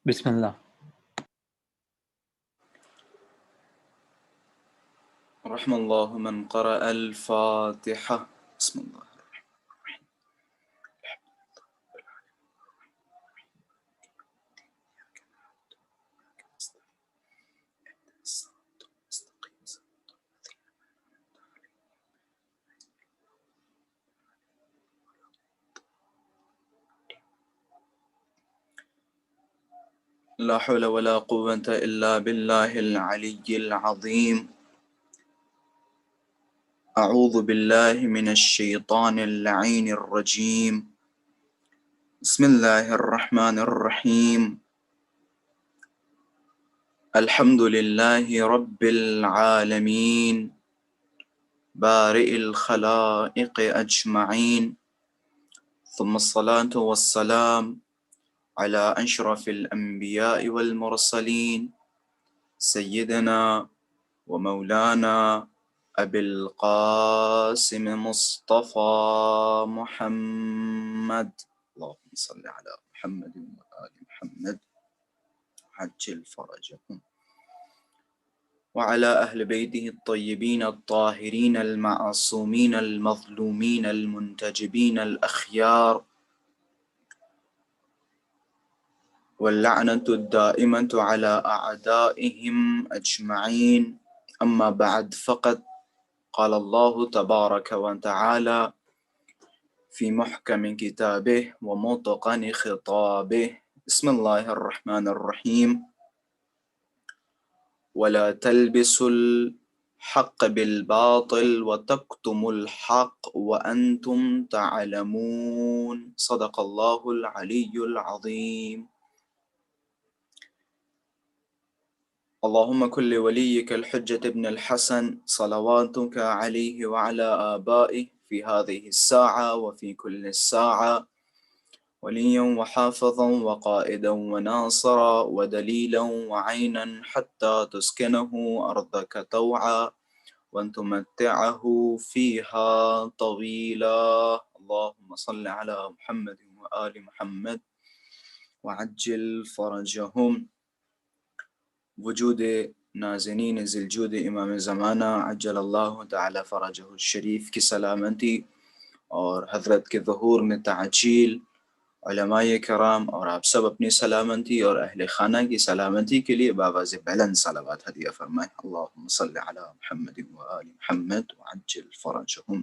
بسم الله. رحم الله من قرأ الفاتحة. بسم الله الرحمن الرحيم. لا حول ولا قوة إلا بالله العلي العظيم. أعوذ بالله من الشيطان اللعين الرجيم. بسم الله الرحمن الرحيم. الحمد لله رب العالمين بارئ الخلائق أجمعين، ثم الصلاة والسلام على أشرف الأنبياء والمرسلين سيدنا ومولانا أبي القاسم مصطفى محمد، اللهم صل على محمد وآل محمد عجل فرجهم، وعلى أهل بيته الطيبين الطاهرين المعصومين المظلومين المنتجبين الأخيار، واللعنة الدائمة على أعدائهم أجمعين. أما بعد، فقد قال الله تبارك وتعالى في محكم كتابه ومتقن خطابه: بسم الله الرحمن الرحيم. ولا تلبسوا الحق بالباطل وتكتموا الحق وأنتم تعلمون. صدق الله العلي العظيم. اللهم كن لوليك الحجة ابن الحسن صلواتك عليه وعلى آبائه في هذه الساعة وفي كل الساعة وليا وحافظا وقائدا وناصرا ودليلا وعينا حتى تسكنه أرضك طوعا وتمتعه فيها طويلا. اللهم صل على محمد وآل محمد وعجل فرجهم. وجود نازنین ذی‌الجود امام زمانہ عجل اللہ تعالی فرجہ الشریف کی سلامتی اور حضرت کے ظہور میں تعجیل، علماء کرام اور آپ سب اپنی سلامتی اور اہل خانہ کی سلامتی کے لیے بآواز بلند صلوات ہدیہ فرمائیں۔ اللہم صل علی محمد وآل محمد وعجل فرجہم۔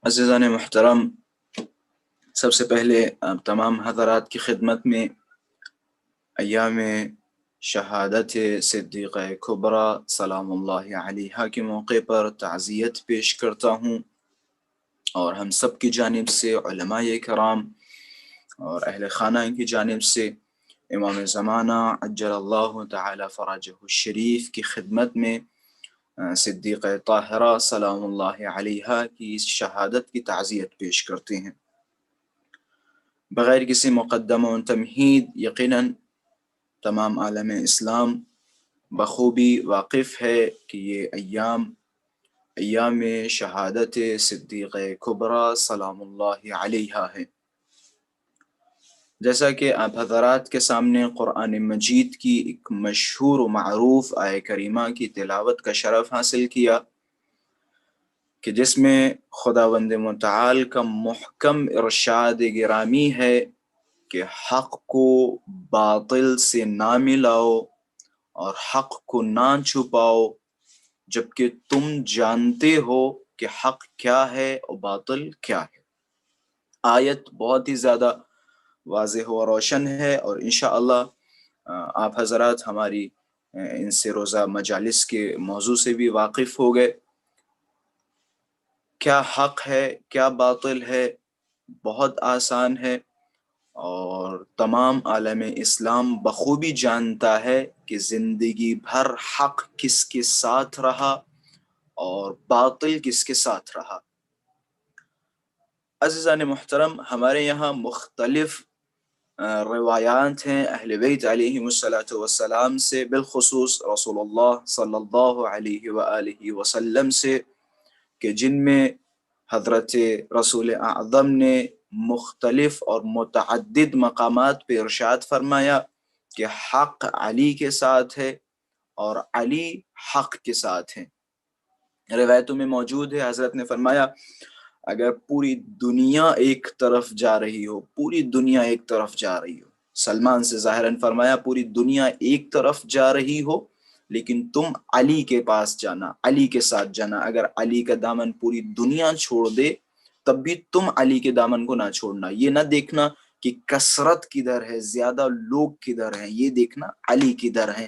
عزیزان محترم، سب سے پہلے آپ تمام حضرات کی خدمت میں ایام شہادت صدیقہ کبریٰ سلام اللہ علیہا کے موقع پر تعزیت پیش کرتا ہوں، اور ہم سب کی جانب سے، علماء کرام اور اہل خانہ کی جانب سے، امام زمانہ عجل اللہ تعالی فرجہ الشریف کی خدمت میں صدیقہ طاہرہ سلام اللہ علیہا کی شہادت کی تعزیت پیش کرتے ہیں۔ بغیر کسی مقدمہ و تمہید، یقیناً تمام عالم اسلام بخوبی واقف ہے کہ یہ ایام شہادت صدیقہ کبریٰ سلام اللہ علیہا ہے۔ جیسا کہ آپ حضرات کے سامنے قرآن مجید کی ایک مشہور و معروف آیہ کریمہ کی تلاوت کا شرف حاصل کیا، کہ جس میں خداوند متعال کا محکم ارشاد گرامی ہے کہ حق کو باطل سے نہ ملاؤ اور حق کو نہ چھپاؤ، جبکہ تم جانتے ہو کہ حق کیا ہے اور باطل کیا ہے۔ آیت بہت ہی زیادہ واضح و روشن ہے، اور انشاءاللہ آپ حضرات ہماری ان سے روزہ مجالس کے موضوع سے بھی واقف ہو گئے۔ کیا حق ہے، کیا باطل ہے، بہت آسان ہے، اور تمام عالم اسلام بخوبی جانتا ہے کہ زندگی بھر حق کس کے ساتھ رہا اور باطل کس کے ساتھ رہا۔ عزیزان محترم، ہمارے یہاں مختلف روایات ہیں اہل بیت علیہم السلام سے، بالخصوص رسول اللہ صلی اللہ علیہ وآلہ وسلم سے، کہ جن میں حضرت رسول اعظم نے مختلف اور متعدد مقامات پہ ارشاد فرمایا کہ حق علی کے ساتھ ہے اور علی حق کے ساتھ ہے۔ روایتوں میں موجود ہے، حضرت نے فرمایا اگر پوری دنیا ایک طرف جا رہی ہو، پوری دنیا ایک طرف جا رہی ہو، سلمان سے ظاہراً فرمایا پوری دنیا ایک طرف جا رہی ہو لیکن تم علی کے پاس جانا، علی کے ساتھ جانا، اگر علی کا دامن پوری دنیا چھوڑ دے تب بھی تم علی کے دامن کو نہ چھوڑنا۔ یہ نہ دیکھنا کہ کثرت کدھر ہے، زیادہ لوگ کدھر ہیں، یہ دیکھنا علی کدھر ہیں۔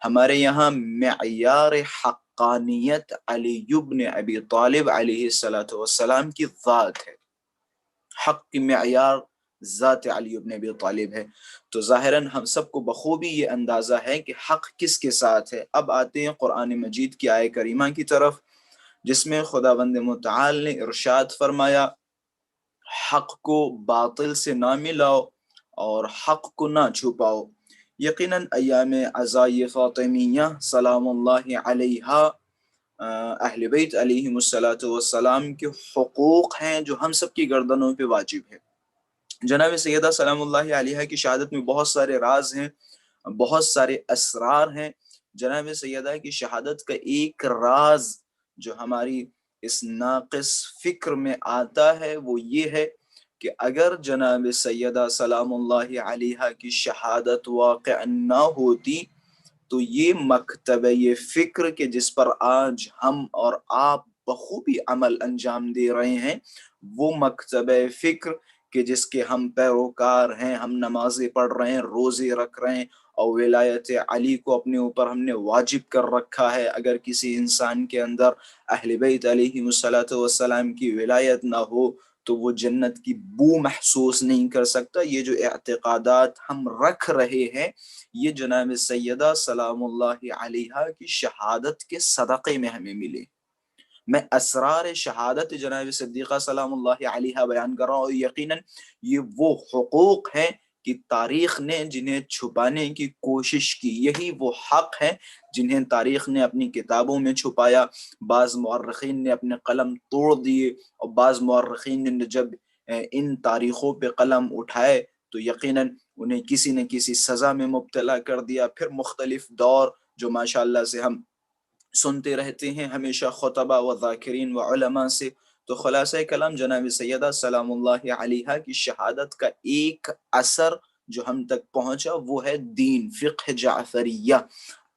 ہمارے یہاں معیار حقانیت علی بن ابی طالب علیہ السلام کی ذات ہے، حق کی معیار ذات علی بن ابی طالب ہے۔ تو ظاہراً ہم سب کو بخوبی یہ اندازہ ہے کہ حق کس کے ساتھ ہے۔ اب آتے ہیں قرآن مجید کی آیہ کریمہ کی طرف، جس میں خداوند متعال نے ارشاد فرمایا حق کو باطل سے نہ ملاؤ اور حق کو نہ چھپاؤ۔ یقیناً ایام عزائی فاطمیہ سلام اللہ علیہا اہل بیت علیہم السلام کے حقوق ہیں جو ہم سب کی گردنوں پہ واجب ہے۔ جناب سیدہ سلام اللہ علیہا کی شہادت میں بہت سارے راز ہیں، بہت سارے اسرار ہیں۔ جناب سیدہ کی شہادت کا ایک راز جو ہماری اس ناقص فکر میں آتا ہے وہ یہ ہے کہ اگر جناب سیدہ سلام اللہ علیہا کی شہادت واقع نہ ہوتی تو یہ مکتبہ یہ فکر کہ جس پر آج ہم اور آپ بخوبی عمل انجام دے رہے ہیں، وہ مکتبہ فکر کہ جس کے ہم پیروکار ہیں، ہم نمازیں پڑھ رہے ہیں، روزے رکھ رہے ہیں اور ولایت علی کو اپنے اوپر ہم نے واجب کر رکھا ہے، اگر کسی انسان کے اندر اہل بیت علیہ السلام کی ولایت نہ ہو تو وہ جنت کی بو محسوس نہیں کر سکتا۔ یہ جو اعتقادات ہم رکھ رہے ہیں یہ جناب سیدہ سلام اللہ علیہا کی شہادت کے صدقے میں ہمیں ملے۔ میں اسرار شہادت جناب صدیقہ سلام اللہ علیہا بیان کر رہا ہوں، اور یقیناً یہ وہ حقوق ہیں کہ تاریخ نے جنہیں چھپانے کی کوشش کی، یہی وہ حق ہیں جنہیں تاریخ نے اپنی کتابوں میں چھپایا۔ بعض مورخین نے اپنے قلم توڑ دیے اور بعض مورخین نے جب ان تاریخوں پہ قلم اٹھائے تو یقیناً انہیں کسی نہ کسی سزا میں مبتلا کر دیا۔ پھر مختلف دور جو ماشاءاللہ سے ہم سنتے رہتے ہیں ہمیشہ خطبہ و ذاکرین و علماء سے۔ تو خلاصہ کلام جناب سیدہ سلام اللہ علیہا کی شہادت کا ایک اثر جو ہم تک پہنچا وہ ہے دین، فقہ جعفریہ۔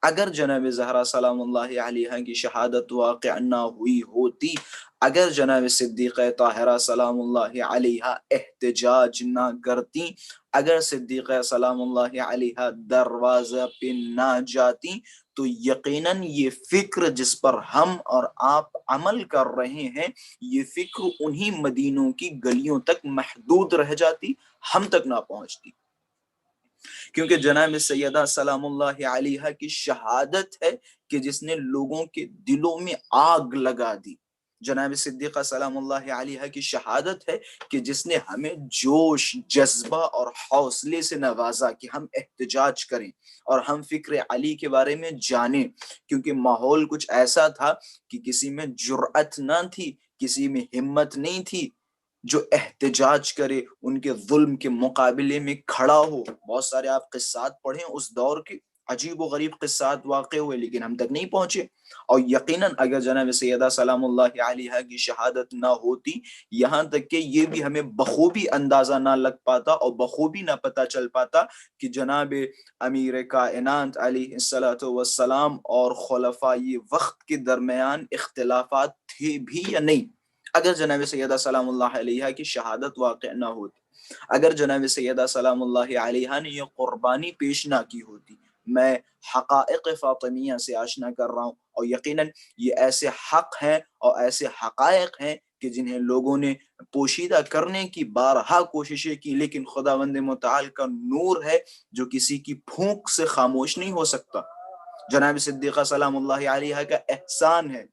اگر جناب زہرا سلام اللہ علیہا کی شہادت واقع نہ ہوئی ہوتی، اگر جناب صدیقہ طاہرہ سلام اللہ علیہا احتجاج نہ کرتی، اگر صدیقہ سلام اللہ علیہا دروازہ پہ نہ جاتی تو یقیناً یہ فکر جس پر ہم اور آپ عمل کر رہے ہیں یہ فکر انہی مدینوں کی گلیوں تک محدود رہ جاتی، ہم تک نہ پہنچتی۔ کیونکہ جناب سیدہ سلام اللہ علیہا کی شہادت ہے کہ جس نے لوگوں کے دلوں میں آگ لگا دی۔ جناب صدیقہ سلام اللہ علیہا کی شہادت ہے کہ جس نے ہمیں جوش، جذبہ اور حوصلے سے نوازا کہ ہم احتجاج کریں اور ہم فکر علی کے بارے میں جانیں، کیونکہ ماحول کچھ ایسا تھا کہ کسی میں جرأت نہ تھی، کسی میں ہمت نہیں تھی جو احتجاج کرے، ان کے ظلم کے مقابلے میں کھڑا ہو۔ بہت سارے آپ قصات پڑھیں اس دور کے، عجیب و غریب قصات واقع ہوئے لیکن ہم تک نہیں پہنچے۔ اور یقیناً اگر جناب سیدہ سلام اللہ علیہا کی شہادت نہ ہوتی، یہاں تک کہ یہ بھی ہمیں بخوبی اندازہ نہ لگ پاتا اور بخوبی نہ پتہ چل پاتا کہ جناب امیر کائنات علیہ السلام اور خلفائے وقت کے درمیان اختلافات تھے بھی یا نہیں۔ اگر جناب سیدہ سلام اللہ علیہا کی شہادت واقع نہ ہوتی، اگر جناب سیدہ سلام اللہ علیہا نے یہ قربانی پیش نہ کی ہوتی۔ میں حقائق فاطمیہ سے آشنا کر رہا ہوں اور یقیناً یہ ایسے حق ہیں اور ایسے حقائق ہیں کہ جنہیں لوگوں نے پوشیدہ کرنے کی بارہا کوششیں کی، لیکن خداوند متعال کا نور ہے جو کسی کی پھونک سے خاموش نہیں ہو سکتا۔ جناب صدیقہ سلام اللہ علیہا کا احسان ہے،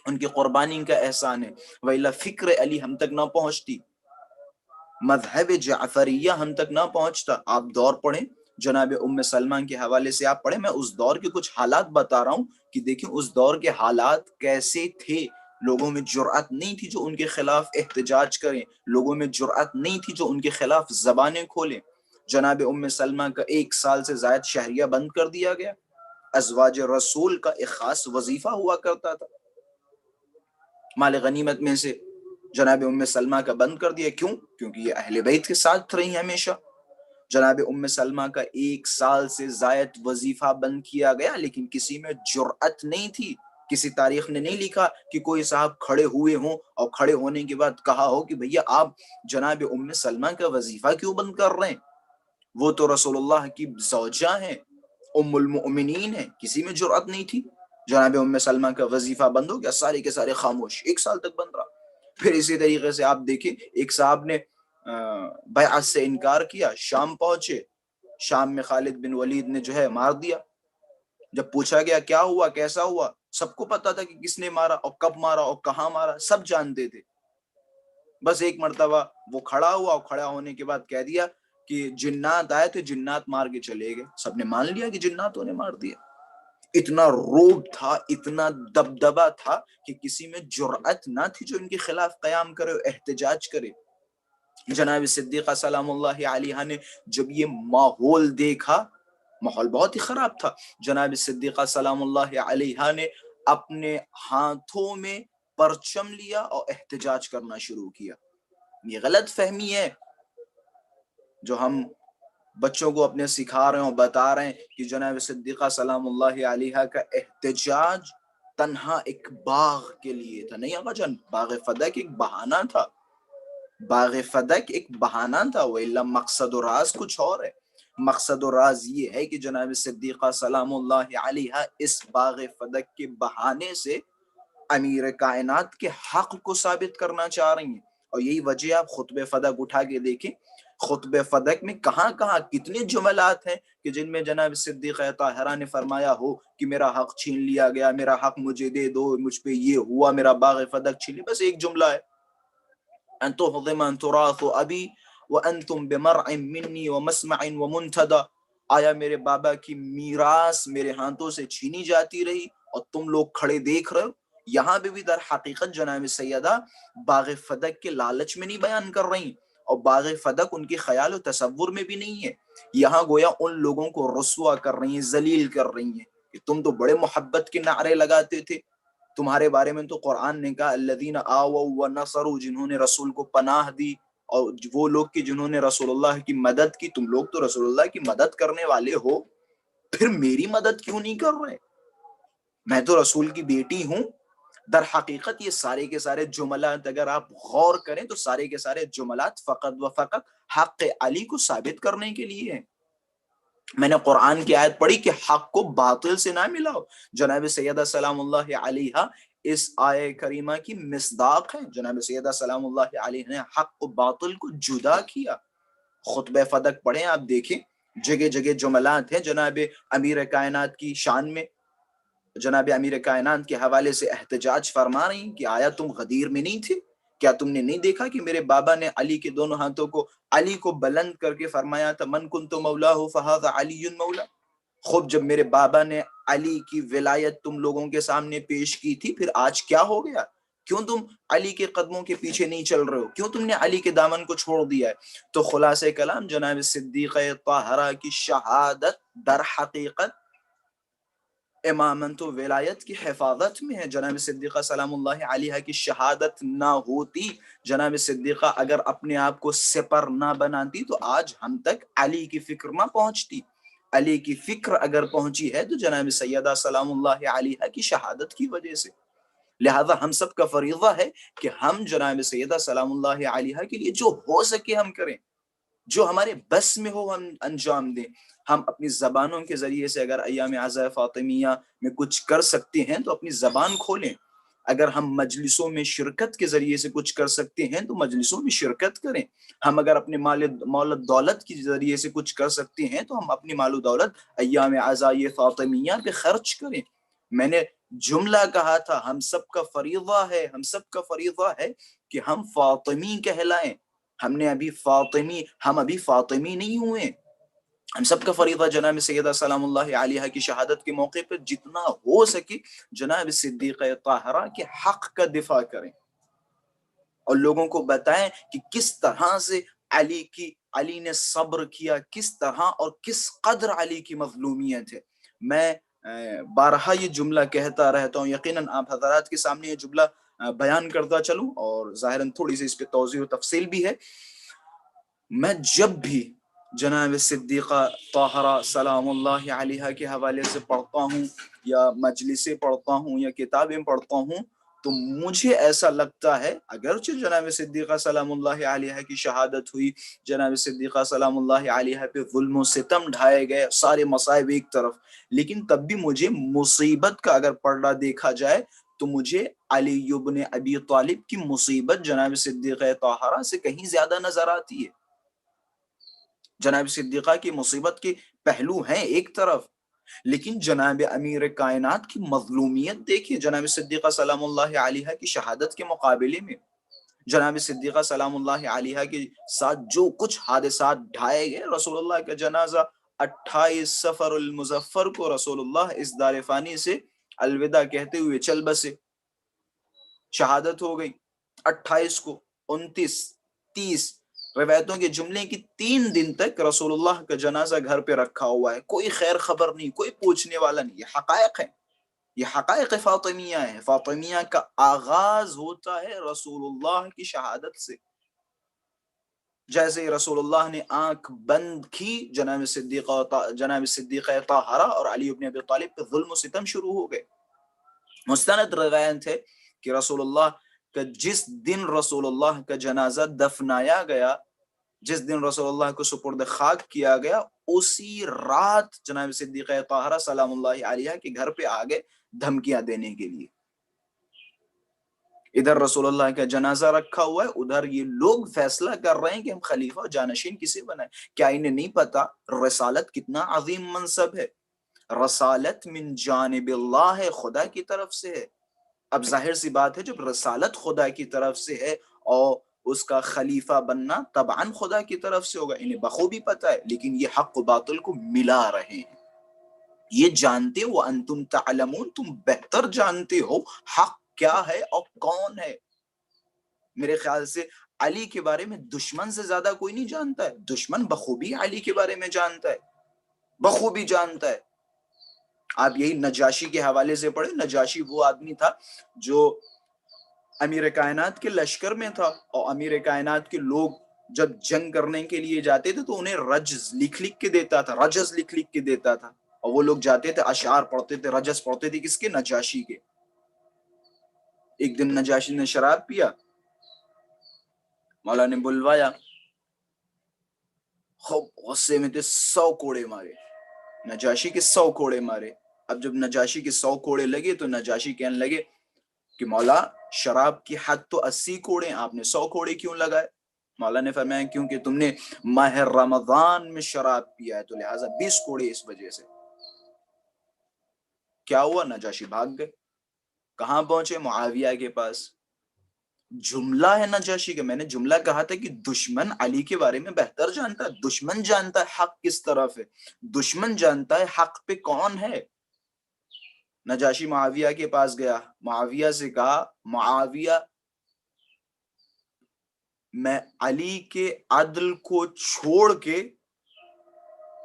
ان کی قربانی کا احسان ہے، وَإِلَّا فکر علی ہم تک نہ پہنچتی، مذہب جعفریہ ہم تک نہ پہنچتا۔ آپ دور پڑھیں، جناب ام سلمہ کے حوالے سے آپ پڑھیں، میں اس دور کے کچھ حالات بتا رہا ہوں کہ دیکھیں اس دور کے حالات کیسے تھے۔ لوگوں میں جرأت نہیں تھی جو ان کے خلاف احتجاج کریں، لوگوں میں جرأت نہیں تھی جو ان کے خلاف زبانیں کھولیں۔ جناب ام سلمہ کا 1 سال سے زائد شہریہ بند کر دیا گیا۔ ازواج رسول کا ایک خاص وظیفہ ہوا کرتا تھا، مال غنیمت میں سے جناب ام سلمہ کا بند کر دیا۔ کیوں؟ کیونکہ یہ اہل بیت کے ساتھ رہی ہمیشہ۔ جناب ام سلمہ کا 1 سال سے زائد وظیفہ بند کیا گیا، لیکن کسی میں جرأت نہیں تھی، کسی تاریخ نے نہیں لکھا کہ کوئی صاحب کھڑے ہوئے ہوں اور کھڑے ہونے کے بعد کہا ہو کہ بھیا آپ جناب ام سلمہ کا وظیفہ کیوں بند کر رہے ہیں، وہ تو رسول اللہ کی زوجہ ہیں، ام المؤمنین ہیں۔ کسی میں جرأت نہیں تھی۔ جناب ام سلمہ کا وظیفہ بند ہو گیا، سارے کے سارے خاموش، 1 سال تک بند رہا۔ پھر اسی طریقے سے آپ دیکھیں، ایک صاحب نے بیعت سے انکار کیا، شام پہنچے، شام میں خالد بن ولید نے جو ہے مار دیا۔ جب پوچھا گیا کیا ہوا، کیسا ہوا، سب کو پتا تھا کہ کس نے مارا اور کب مارا اور کہاں مارا، سب جانتے تھے۔ بس ایک مرتبہ وہ کھڑا ہوا اور کھڑا ہونے کے بعد کہہ دیا کہ جنات آئے تھے، جنات مار کے چلے گئے۔ سب نے مان لیا کہ جناتوں نے مار دیا۔ اتنا روب تھا، اتنا دبدبا تھا کہ کسی میں جرأت نہ تھی جو ان کے خلاف قیام کرے، احتجاج کرے۔ جناب صدیقہ سلام اللہ علیہا نے جب یہ ماحول دیکھا، ماحول بہت ہی خراب تھا، جناب صدیقہ سلام اللہ علیہا نے اپنے ہاتھوں میں پرچم لیا اور احتجاج کرنا شروع کیا۔ یہ غلط فہمی ہے جو ہم بچوں کو اپنے سکھا رہے ہیں اور بتا رہے ہیں کہ جناب صدیقہ سلام اللہ علیہا کا احتجاج تنہا ایک باغ کے لیے تھا۔ نہیں آقا جان، باغ فدق ایک بہانہ تھا، باغ فدق ایک بہانہ تھا، وَإِلَّا مقصد و راز کچھ اور ہے۔ مقصد و راز یہ ہے کہ جناب صدیقہ سلام اللہ علیہا اس باغ فدق کے بہانے سے امیر کائنات کے حق کو ثابت کرنا چاہ رہی ہیں۔ اور یہی وجہ آپ خطبہ فدق اٹھا کے دیکھیں، خطبہ فدق میں کہاں کہاں کتنے جملات ہیں کہ جن میں جناب صدیقہ طاہرہ نے فرمایا ہو کہ میرا حق چھین لیا گیا، میرا حق مجھے دے دو، مجھ پہ یہ ہوا، میرا باغ فدق چھین لیا۔ بس ایک جملہ ہے، ان تهضم تراث ابی وانتم بمرع منی ومسمع ومنتدى، آیا میرے بابا کی میراث میرے ہاتھوں سے چھینی جاتی رہی اور تم لوگ کھڑے دیکھ رہے ہو؟ یہاں بھی در حقیقت جناب سیدہ باغ فدق کے لالچ میں نہیں بیان کر رہی، اور باغ فدق ان کے خیال و تصور میں بھی نہیں ہے۔ یہاں گویا ان لوگوں کو رسوا کر رہی ہیں، ذلیل کر رہی ہیں کہ تم تو بڑے محبت کے نعرے لگاتے تھے، تمہارے بارے میں تو قرآن نے کہا الذین آووا ونصروا، جنہوں نے رسول کو پناہ دی، اور وہ لوگ کہ جنہوں نے رسول اللہ کی مدد کی۔ تم لوگ تو رسول اللہ کی مدد کرنے والے ہو، پھر میری مدد کیوں نہیں کر رہے؟ میں تو رسول کی بیٹی ہوں۔ در حقیقت یہ سارے کے سارے جملات اگر آپ غور کریں تو سارے کے سارے جملات فقط و فقط حق علی کو ثابت کرنے کے لیے ہیں۔ میں نے قرآن کی آیت پڑھی کہ حق کو باطل سے نہ ملاؤ۔ جناب سیدہ سلام اللہ علیہا اس آیہ کریمہ کی مصداق ہے۔ جناب سیدہ سلام اللہ علیہ نے حق و باطل کو جدا کیا۔ خطبہ فدق پڑھیں، آپ دیکھیں جگہ جگہ جملات ہیں جناب امیر کائنات کی شان میں، جناب امیر کائنات کے حوالے سے احتجاج فرما رہی ہیں کہ آیا تم غدیر میں نہیں تھے؟ کیا تم نے نہیں دیکھا کہ میرے بابا نے علی کے دونوں ہاتھوں کو علی کو بلند کر کے فرمایا تھا من کنت مولاہ فہذا علی مولا؟ خود جب میرے بابا نے علی کی ولایت تم لوگوں کے سامنے پیش کی تھی، پھر آج کیا ہو گیا؟ کیوں تم علی کے قدموں کے پیچھے نہیں چل رہے ہو؟ کیوں تم نے علی کے دامن کو چھوڑ دیا ہے؟ تو خلاصہ کلام جناب صدیقہ طاہرہ کی شہادت در حقیقت امامت و ولایت کی حفاظت میں ہے۔ جناب صدیقہ سلام اللہ علیہ کی شہادت نہ ہوتی، جناب صدیقہ اگر اپنے آپ کو سپر نہ بناتی تو آج ہم تک علی کی فکر نہ پہنچتی۔ علی کی فکر اگر پہنچی ہے تو جناب سیدہ سلام اللہ علیہ کی شہادت کی وجہ سے۔ لہذا ہم سب کا فریضہ ہے کہ ہم جناب سیدہ سلام اللہ علیہ کے لیے جو ہو سکے ہم کریں، جو ہمارے بس میں ہو ہم انجام دیں۔ ہم اپنی زبانوں کے ذریعے سے اگر ایام عزا فاطمیہ میں کچھ کر سکتے ہیں تو اپنی زبان کھولیں۔ اگر ہم مجلسوں میں شرکت کے ذریعے سے کچھ کر سکتے ہیں تو مجلسوں میں شرکت کریں۔ ہم اگر اپنے مال و دولت کے ذریعے سے کچھ کر سکتے ہیں تو ہم اپنی مال و دولت ایام عزا فاطمیہ پہ خرچ کریں۔ میں نے جملہ کہا تھا ہم سب کا فریضہ ہے، ہم سب کا فریضہ ہے کہ ہم فاطمی کہلائیں۔ ہم ابھی فاطمی نہیں ہوئے، ہم سب کا فریضہ جناب سیدہ سلام اللہ علیہا کی شہادت کے موقع پہ جتنا ہو سکے جناب صدیقہ طاہرہ کے حق کا دفاع کریں اور لوگوں کو بتائیں کہ کس طرح سے علی نے صبر کیا، کس طرح اور کس قدر علی کی مظلومیت ہے۔ میں بارہا یہ جملہ کہتا رہتا ہوں، یقیناً آپ حضرات کے سامنے یہ جملہ بیان کرتا چلوں، اور ظاہراً تھوڑی سی اس پہ توضیح و تفصیل بھی ہے۔ میں جب بھی جناب صدیقہ طاہرہ سلام اللہ علیہا کے حوالے سے پڑھتا ہوں یا مجلسیں پڑھتا ہوں یا کتابیں پڑھتا ہوں تو مجھے ایسا لگتا ہے، اگرچہ جناب صدیقہ سلام اللہ علیہا کی شہادت ہوئی، جناب صدیقہ سلام اللہ علیہا پہ ظلم و ستم ڈھائے گئے، سارے مصائب ایک طرف، لیکن تب بھی مجھے مصیبت کا اگر پردہ دیکھا جائے تو مجھے علی بن ابی طالب کی مصیبت جناب صدیقہ طاہرہ سے کہیں زیادہ نظر آتی ہے۔ جناب صدیقہ کی مصیبت کے پہلو ہیں ایک طرف، لیکن جناب امیر کائنات کی مظلومیت دیکھیے جناب صدیقہ سلام اللہ علیہا کی شہادت کے مقابلے میں۔ جناب صدیقہ سلام اللہ علیہا کے ساتھ جو کچھ حادثات ڈھائے گئے، رسول اللہ کا جنازہ 28 سفر المظفر کو رسول اللہ اس دار فانی سے الوداع کہتے ہوئے چل بسے، شہادت ہو گئی 28 کو، 29، 30 روایتوں کے جملے کی 3 دن تک رسول اللہ کا جنازہ گھر پہ رکھا ہوا ہے، کوئی خیر خبر نہیں، کوئی پوچھنے والا نہیں۔ یہ حقائق ہے، یہ حقائق فاطمیہ ہے۔ فاطمیہ کا آغاز ہوتا ہے رسول اللہ کی شہادت سے۔ جیسے رسول اللہ نے آنکھ بند کی، جناب صدیقہ طاہرہ اور علی بن ابی طالب پہ ظلم و ستم شروع ہو گئے۔ مستند روایت ہے کہ رسول اللہ کا جس دن رسول اللہ کا جنازہ دفنایا گیا، جس دن رسول اللہ کو سپرد خاک کیا گیا، اسی رات جناب صدیقہ طاہرہ سلام اللہ علیہ کے گھر پہ آگے دھمکیاں دینے کے لیے۔ ادھر رسول اللہ کا جنازہ رکھا ہوا ہے، ادھر یہ لوگ فیصلہ کر رہے ہیں کہ ہم خلیفہ و جانشین کسے بنائیں۔ کیا انہیں نہیں پتا رسالت کتنا عظیم منصب ہے؟ رسالت من جانب اللہ ہے، خدا کی طرف سے ہے۔ اب ظاہر سی بات ہے جب رسالت خدا کی طرف سے ہے اور اس کا خلیفہ بننا طبعاً خدا کی طرف سے ہوگا، انہیں بخوبی پتا ہے، لیکن یہ حق و باطل کو ملا رہے ہیں۔ یہ جانتے ہو انتم تعلمون، تم بہتر جانتے ہو حق کیا ہے اور کون ہے۔ میرے خیال سے علی کے بارے میں دشمن سے زیادہ کوئی نہیں جانتا ہے، دشمن بخوبی علی کے بارے میں جانتا ہے، بخوبی جانتا ہے۔ آپ یہی نجاشی کے حوالے سے پڑھیں، نجاشی وہ آدمی تھا جو امیر کائنات کے لشکر میں تھا، اور امیر کائنات کے لوگ جب جنگ کرنے کے لیے جاتے تھے تو انہیں رجز لکھ کے دیتا تھا، رجز لکھ کے دیتا تھا، اور وہ لوگ جاتے تھے اشعار پڑھتے تھے، رجز پڑھتے تھے، کس کے؟ نجاشی کے۔ ایک دن نجاشی نے شراب پیا، مولا نے بلوایا، خوب غصے میں تھے، 100 کوڑے مارے نجاشی کے، 100 کوڑے مارے۔ اب جب نجاشی کے 100 کوڑے لگے تو نجاشی کہنے لگے کہ مولا شراب کی حد تو 80 کوڑے، آپ نے 100 کوڑے کیوں لگائے؟ مولا نے فرمایا کیونکہ تم نے ماہ رمضان میں شراب پیا ہے تو لہٰذا 20 کوڑے اس وجہ سے۔ کیا ہوا؟ نجاشی بھاگ گئے، کہاں پہنچے؟ معاویہ کے پاس۔ جملہ ہے نجاشی کا، میں نے جملہ کہا تھا کہ دشمن علی کے بارے میں بہتر جانتا ہے، دشمن جانتا ہے حق کس طرف ہے، دشمن جانتا ہے حق پہ کون ہے۔ نجاشی معاویہ کے پاس گیا، معاویہ سے کہا معاویہ میں علی کے عدل کو چھوڑ کے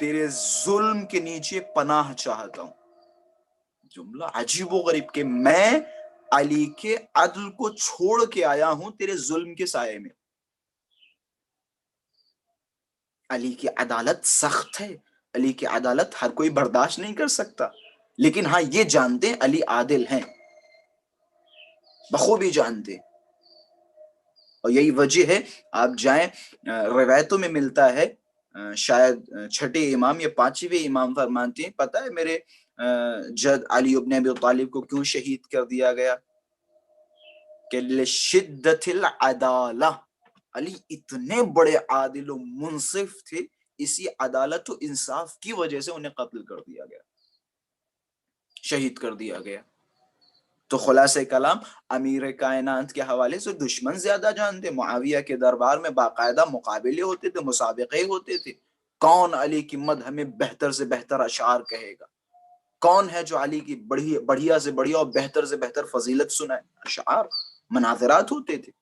تیرے ظلم کے نیچے پناہ چاہتا ہوں۔ جملہ عجیب و غریب کہ میں علی کے عدل کو چھوڑ کے آیا ہوں تیرے ظلم کے سائے میں۔ علی کی عدالت سخت ہے، علی کی عدالت ہر کوئی برداشت نہیں کر سکتا، لیکن ہاں یہ جانتے ہیں علی عادل ہیں، بخوبی جانتے ہیں۔ اور یہی وجہ ہے، آپ جائیں روایتوں میں ملتا ہے، شاید چھٹے امام یا 5ویں امام فرماتے ہیں پتہ ہے میرے جد علی بن ابی طالب کو کیوں شہید کر دیا گیا؟ کہ لشدت العدالہ، علی اتنے بڑے عادل و منصف تھے، اسی عدالت و انصاف کی وجہ سے انہیں قتل کر دیا گیا، شہید کر دیا گیا۔ تو خلاصہ کلام امیر کائنات کے حوالے سے دشمن زیادہ جانتے۔ معاویہ کے دربار میں باقاعدہ مقابلے ہوتے تھے، مسابقے ہوتے تھے، کون علی کی مدح میں بہتر سے بہتر اشعار کہے گا؟ کون ہے جو علی کی بڑھیا سے بڑھیا اور بہتر سے بہتر فضیلت سنائے؟ اشعار، مناظرات ہوتے تھے،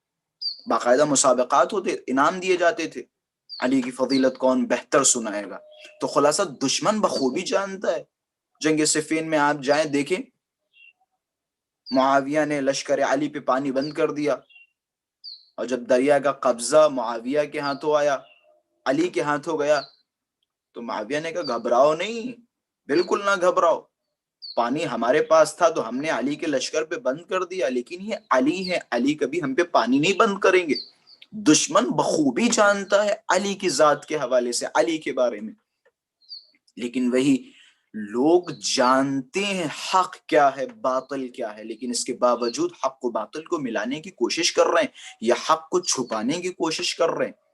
باقاعدہ مسابقات ہوتے، انعام دیے جاتے تھے، علی کی فضیلت کون بہتر سنائے گا۔ تو خلاصہ دشمن بخوبی جانتا ہے۔ جنگ صفین میں آپ جائیں دیکھیں، معاویہ نے لشکر علی پہ پانی بند کر دیا، اور جب دریا کا قبضہ معاویہ کے ہاتھوں آیا، علی کے ہاتھوں گیا، تو معاویہ نے کہا گھبراؤ نہیں، بالکل نہ گھبراؤ، پانی ہمارے پاس تھا تو ہم نے علی کے لشکر پہ بند کر دیا، لیکن یہ علی ہے، علی کبھی ہم پہ پانی نہیں بند کریں گے۔ دشمن بخوبی جانتا ہے علی کی ذات کے حوالے سے، علی کے بارے میں، لیکن وہی لوگ جانتے ہیں حق کیا ہے، باطل کیا ہے، لیکن اس کے باوجود حق و باطل کو ملانے کی کوشش کر رہے ہیں یا حق کو چھپانے کی کوشش کر رہے ہیں۔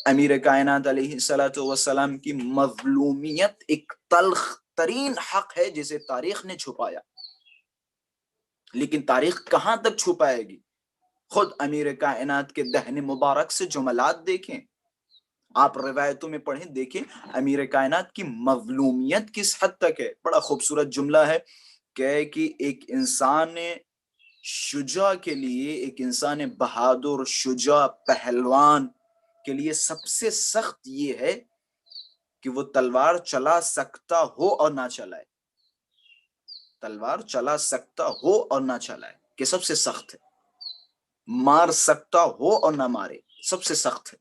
امیر کائنات علیہ الصلوۃ والسلام کی مظلومیت ایک تلخ ترین حق ہے جسے تاریخ نے چھپایا، لیکن تاریخ کہاں تک چھپائے گی؟ خود امیر کائنات کے دہن مبارک سے جملات دیکھیں، آپ روایتوں میں پڑھیں، دیکھیں امیر کائنات کی مظلومیت کس حد تک ہے۔ بڑا خوبصورت جملہ ہے کہ ایک انسان شجاع کے لیے، ایک انسان بہادر شجاع پہلوان کے لیے سب سے سخت یہ ہے کہ وہ تلوار چلا سکتا ہو اور نہ چلائے، تلوار چلا سکتا ہو اور نہ چلائے، کہ سب سے سخت ہے۔ مار سکتا ہو اور نہ مارے، سب سے سخت ہے۔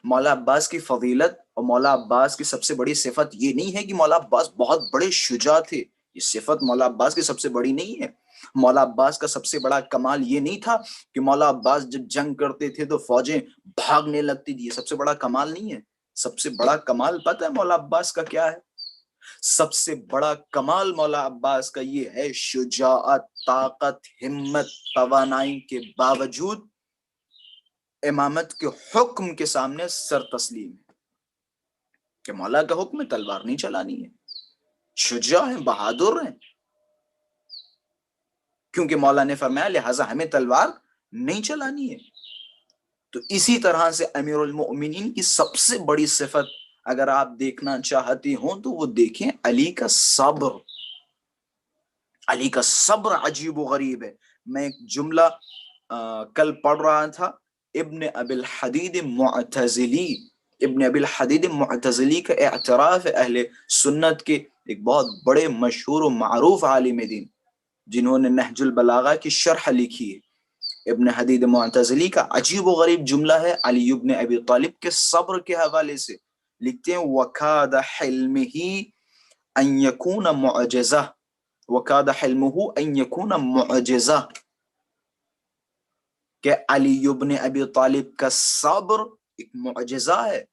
مولا عباس کی فضیلت اور مولا عباس کی سب سے بڑی صفت یہ نہیں ہے کہ مولا عباس بہت بڑے شجاع تھے، یہ صفت مولا عباس کی سب سے بڑی نہیں ہے۔ مولا عباس کا سب سے بڑا کمال یہ نہیں تھا کہ مولا عباس جب جنگ کرتے تھے تو فوجیں بھاگنے لگتی تھی، یہ سب سے بڑا کمال نہیں ہے۔ سب سے بڑا کمال پتہ ہے مولا عباس کا کیا ہے؟ سب سے بڑا کمال مولا عباس کا یہ ہے، شجاعت، طاقت، ہمت، توانائی کے باوجود امامت کے حکم کے سامنے سر تسلیم ہے، کہ مولا کا حکم ہے تلوار نہیں چلانی ہے، شجاع ہیں، بہادر ہیں، کیونکہ مولا نے فرمایا لہٰذا ہمیں تلوار نہیں چلانی ہے۔ تو اسی طرح سے امیر المؤمنین کی سب سے بڑی صفت اگر آپ دیکھنا چاہتے ہوں تو وہ دیکھیں علی کا صبر۔ علی کا صبر عجیب و غریب ہے۔ میں ایک جملہ کل پڑھ رہا تھا، ابن ابی الحدید معتزلی کا اعتراف ہے اہل سنت کے ایک بہت بڑے مشہور و معروف عالم دین جنہوں نے نہج البلاغہ کی شرح لکھی ہے۔ ابن حدید معتزلی کا عجیب و غریب جملہ ہے علی ابن ابی طالب کے صبر کے حوالے سے، لکھتے ہیں وَكَادَ حِلْمِهِ أَن يَكُونَ مُعْجِزَةً، وَكَادَ حِلْمُهُ أَن يَكُونَ مُعْجِزَةً، کہ علی ابن ابی طالب کا صبر ایک معجزہ ہے۔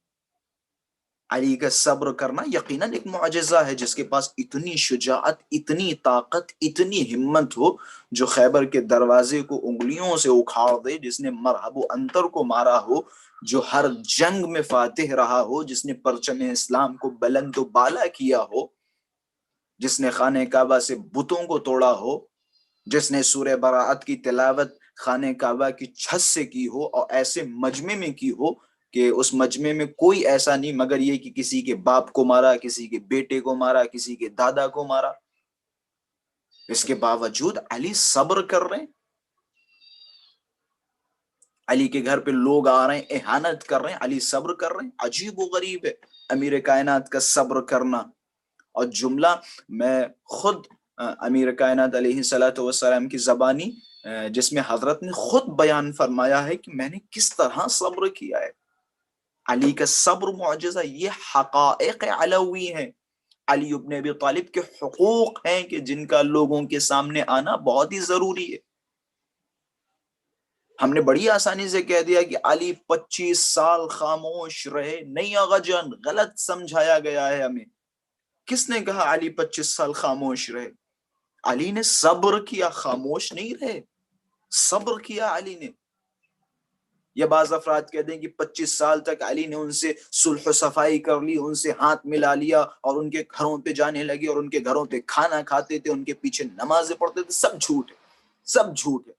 علی کا صبر کرنا یقیناً ایک معجزہ ہے، جس کے پاس اتنی شجاعت، اتنی طاقت، اتنی ہمت ہو، جو خیبر کے دروازے کو انگلیوں سے اکھاڑ دے، جس نے مرحب و انتر کو مارا ہو، جو ہر جنگ میں فاتح رہا ہو، جس نے پرچم اسلام کو بلند و بالا کیا ہو، جس نے خانہ کعبہ سے بتوں کو توڑا ہو، جس نے سورہ براءت کی تلاوت خانہ کعبہ کی چھت سے کی ہو اور ایسے مجمع میں کی ہو کہ اس مجمع میں کوئی ایسا نہیں مگر یہ کہ کسی کے باپ کو مارا، کسی کے بیٹے کو مارا، کسی کے دادا کو مارا، اس کے باوجود علی صبر کر رہے ہیں۔ علی کے گھر پہ لوگ آ رہے ہیں، اہانت کر رہے ہیں، علی صبر کر رہے ہیں۔ عجیب و غریب ہے امیر کائنات کا صبر کرنا۔ اور جملہ میں خود امیر کائنات علیہ الصلوۃ والسلام کی زبانی، جس میں حضرت نے خود بیان فرمایا ہے کہ میں نے کس طرح صبر کیا ہے۔ علی کا صبر معجزہ، یہ حقائق علوی ہیں، علی ابن ابی طالب کے حقوق ہیں کہ جن کا لوگوں کے سامنے آنا بہت ہی ضروری ہے۔ ہم نے بڑی آسانی سے کہہ دیا کہ علی 25 سال خاموش رہے، نہیں آغا جان، غلط سمجھایا گیا ہے ہمیں۔ کس نے کہا علی 25 سال خاموش رہے؟ علی نے صبر کیا، خاموش نہیں رہے، صبر کیا علی نے۔ یا بعض افراد کہتے ہیں کہ 25 سال تک علی نے ان سے صلح و صفائی کر لی، ان سے ہاتھ ملا لیا اور ان کے گھروں پہ جانے لگے اور ان کے گھروں پہ کھانا کھاتے تھے، ان کے پیچھے نمازیں پڑھتے تھے۔ سب جھوٹ ہے، سب جھوٹ ہے۔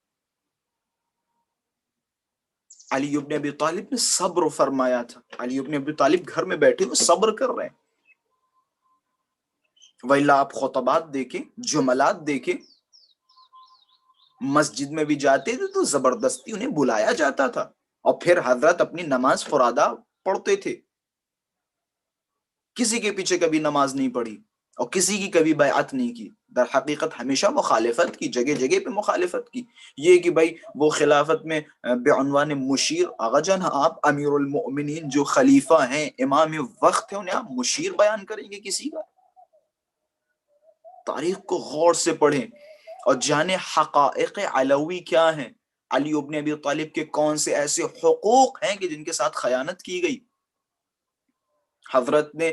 علی ابن ابی طالب نے صبر فرمایا تھا. علی ابن ابی طالب گھر میں بیٹھے ہوئے صبر کر رہے ہیں. وَإِلَّا آپ خطبات دیکھیں, جملات دیکھیں, مسجد میں بھی جاتے تھے تو زبردستی انہیں بلایا جاتا تھا, اور پھر حضرت اپنی نماز فرادہ پڑھتے تھے. کسی کے پیچھے کبھی نماز نہیں پڑھی اور کسی کی کبھی بیعت نہیں کی. در حقیقت ہمیشہ مخالفت کی, جگہ جگہ پہ مخالفت کی. یہ کہ بھائی وہ خلافت میں بعنوان مشیر, آغا جان آپ امیر المؤمنین جو خلیفہ ہیں, امام وقت ہیں, انہیں آپ مشیر بیان کریں گے کسی کا؟ تاریخ کو غور سے پڑھیں اور جانے حقائق علوی کیا ہیں, علی ابن ابی طالب کے کون سے ایسے حقوق ہیں کہ جن کے ساتھ خیانت کی گئی. حضرت نے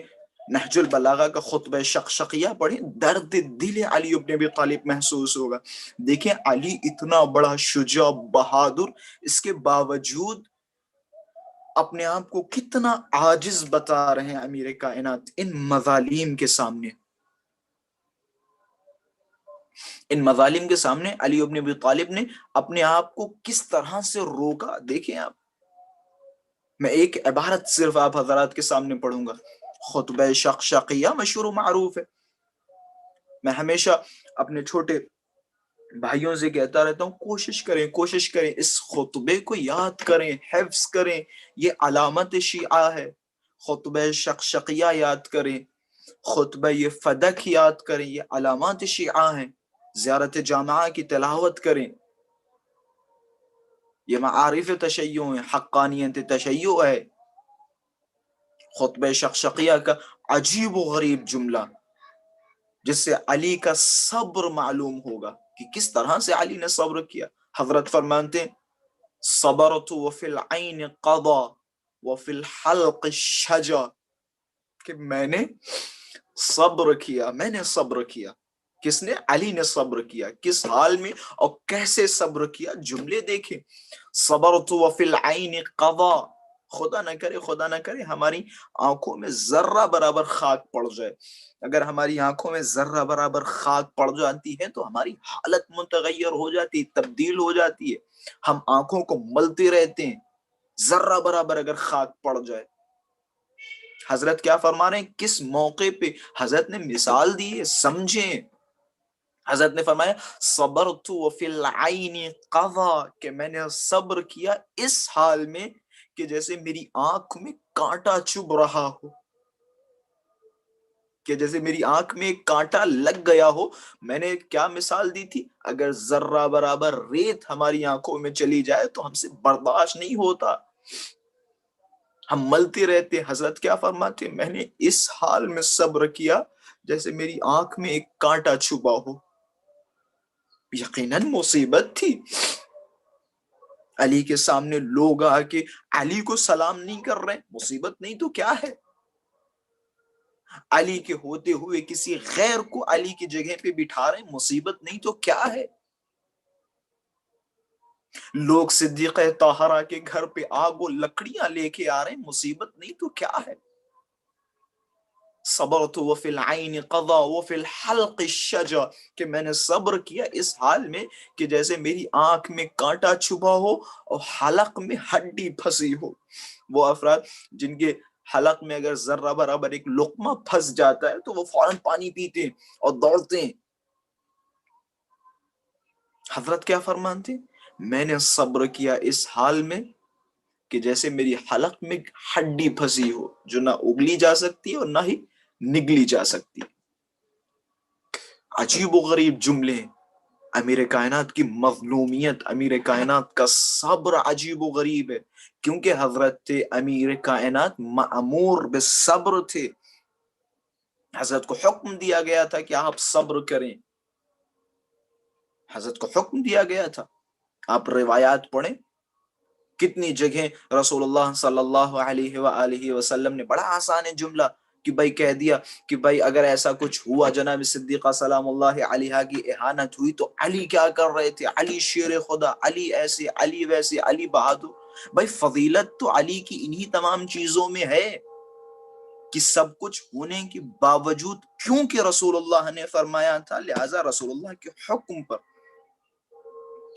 نہج البلاغہ کا خطبہ شقشقیہ پڑھیں, درد دل علی ابن ابی طالب محسوس ہوگا. دیکھیں علی اتنا بڑا شجاع بہادر, اس کے باوجود اپنے آپ کو کتنا عاجز بتا رہے ہیں امیر کائنات ان مظالم کے سامنے. ان مظالم کے سامنے علی ابن ابی طالب نے اپنے آپ کو کس طرح سے روکا. دیکھیں آپ, میں ایک عبارت صرف آپ حضرات کے سامنے پڑھوں گا. خطبہ شقشقیہ مشہور و معروف ہے. میں ہمیشہ اپنے چھوٹے بھائیوں سے کہتا رہتا ہوں, کوشش کریں اس خطبے کو یاد کریں, حفظ کریں. یہ علامت شیعہ ہے. خطبہ شقشقیہ یاد کریں, خطبہ یہ فدق یاد کریں, یہ علامات شیعہ ہیں. زیارت جامعہ کی تلاوت کریں, یہ معارف تشیع ہیں, حقانیت تشیع ہے. خطبہ شقشقیہ کا عجیب و غریب جملہ جس سے علی کا صبر معلوم ہوگا کہ کس طرح سے علی نے صبر کیا. حضرت فرمانتے ہیں صبرت وفی العین قضا وفی الحلق شجا, کہ میں نے صبر کیا. کس نے؟ علی نے صبر کیا. کس حال میں اور کیسے صبر کیا؟ جملے دیکھیں. صبرت وفی العین قضا, خدا نہ کرے ہماری آنکھوں میں ذرہ برابر خاک پڑ جائے. اگر ہماری آنکھوں میں ذرہ برابر خاک پڑ جاتی ہے تو ہماری حالت متغیر ہو جاتی ہے, تبدیل ہو جاتی ہے. ہم آنکھوں کو ملتے رہتے ہیں, ذرہ برابر اگر خاک پڑ جائے. حضرت کیا فرما رہے ہیں, کس موقع پہ حضرت نے مثال دی ہے, سمجھیں. حضرت نے فرمایا صبرت وفی العین قضا, کہ میں نے صبر کیا اس حال میں کہ جیسے میری آنکھ میں کانٹا چبھ رہا ہو, کہ جیسے میری آنکھ میں ایک کانٹا لگ گیا ہو. میں نے کیا مثال دی تھی, اگر ذرہ برابر ریت ہماری آنکھوں میں چلی جائے تو ہم سے برداشت نہیں ہوتا, ہم ملتے رہتے. حضرت کیا فرماتے, میں نے اس حال میں صبر کیا جیسے میری آنکھ میں ایک کانٹا چھپا ہو. یقیناً مصیبت تھی. علی کے سامنے لوگ آ کے علی کو سلام نہیں کر رہے, مصیبت نہیں تو کیا ہے. علی کے ہوتے ہوئے کسی غیر کو علی کی جگہ پہ بٹھا رہے, مصیبت نہیں تو کیا ہے. لوگ صدیقہ طاہرہ کے گھر پہ آگ و لکڑیاں لے کے آ رہے ہیں, مصیبت نہیں تو کیا ہے. صبرت وفی العین قضا وفی الحلق شجا, کہ میں نے صبر کیا اس حال میں کہ جیسے میری آنکھ میں کانٹا چھپا ہو اور حلق میں ہڈی پھنسی ہو. وہ افراد جن کے حلق میں اگر ذرہ برابر ایک لقمہ پھنس جاتا ہے تو وہ فوراً پانی پیتے ہیں اور دوڑتے ہیں. حضرت کیا فرماتے ہیں, میں نے صبر کیا اس حال میں کہ جیسے میری حلق میں ہڈی پھنسی ہو جو نہ اگلی جا سکتی ہے اور نہ ہی نگلی جا سکتی. عجیب و غریب جملے. امیر کائنات کی مظلومیت, امیر کائنات کا صبر عجیب و غریب ہے, کیونکہ حضرت امیر کائنات مأمور بالصبر تھے. حضرت کو حکم دیا گیا تھا کہ آپ صبر کریں. حضرت کو حکم دیا گیا تھا. آپ روایات پڑھیں, کتنی جگہیں رسول اللہ صلی اللہ علیہ وآلہ وسلم نے, بڑا آسان ہے جملہ کہ بھائی کہہ دیا کہ بھائی اگر ایسا کچھ ہوا, جناب صدیقہ سلام اللہ علیہا کی اہانت ہوئی تو علی کیا کر رہے تھے, علی شیر خدا, علی ایسے, علی ویسے, علی بہادر. بھائی فضیلت تو علی کی انہی تمام چیزوں میں ہے کہ سب کچھ ہونے کے باوجود کیونکہ رسول اللہ نے فرمایا تھا, لہذا رسول اللہ کے حکم پر